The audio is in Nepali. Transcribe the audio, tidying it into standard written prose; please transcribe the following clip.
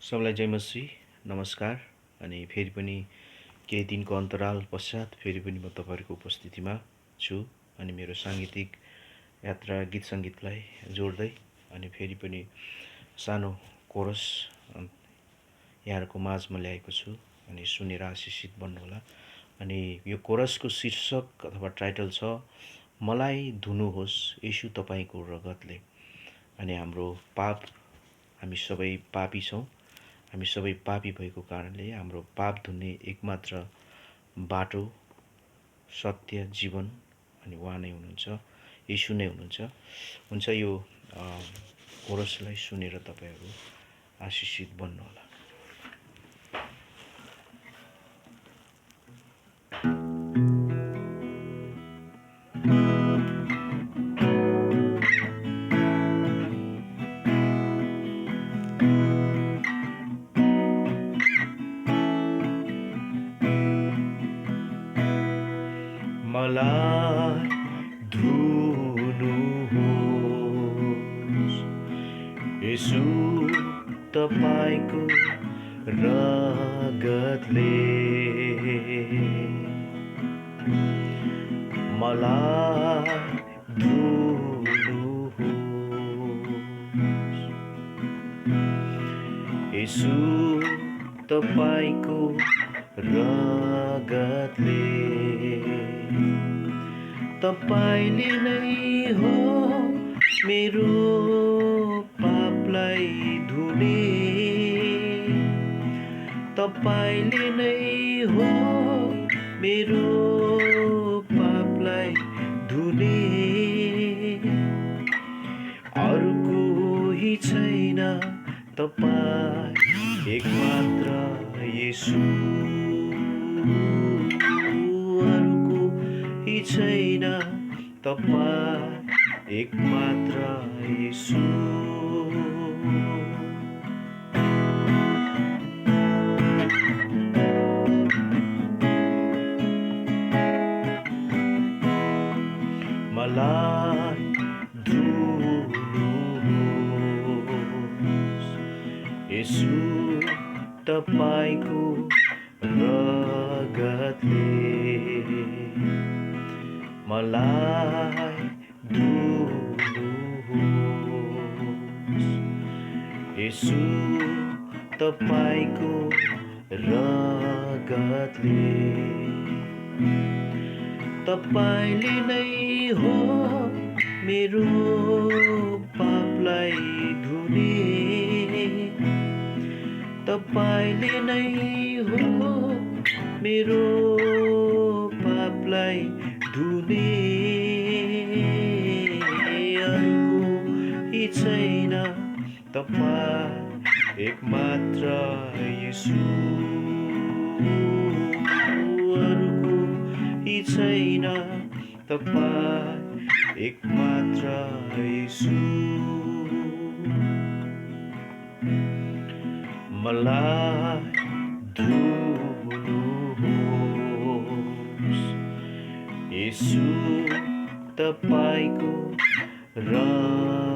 सबलाई जय मसी नमस्कार। अनि फेरि पनि केही दिनको अन्तराल पश्चात फेरि पनि म तपाईँहरूको उपस्थितिमा छु। अनि मेरो साङ्गीतिक यात्रा गीत सङ्गीतलाई जोड्दै अनि फेरि पनि सानो कोरस यहाँहरूको माझमा ल्याएको छु। अनि सुनेर आशिषित बन्नुहोला। अनि यो कोरसको शीर्षक अथवा टाइटल छ मलाई धुनुहोस् येशू तपाईँको रगतले। अनि हाम्रो पाप, हामी सबै पापी छौँ। हामी सबै पापी भएको कारणले हाम्रो पाप धुने एकमात्र बाटो, सत्य, जीवन अनि उहाँ नै हुनुहुन्छ, येशू नै हुनुहुन्छ। हुन्छ, यो कोरसलाई सुनेर तपाईँहरू आशिषित बन्नुहोला। मलाई धुनुहोस् येशू तपाईँको रगतले। मलाई धुनुहोस् येशू तपाईँको रगतले। तपाईले नै हो मेरो पापलाई धुने। तपाईले नै हो मेरो पापलाई धुने। अरु कोही छैन, तपाईँ एकमात्र येशू। अरु कोही छैन, तपाईँ एकमात्र येशू। मलाई धुनुहोस् येशू तपाईँको रगतले। मलाई धुनुहोस् येशू तपाईँको रगतले। तपाईले नै हो मेरो पापलाई धुने। तपाईले नै हो मेरो पापलाई धुने। अरु कोही छैन, तपाईँ एकमात्र येशू। अरु कोही छैन, तपाईँ एकमात्र येशू। मलाई धुनुहोस् येशू तपाईँको रगतले।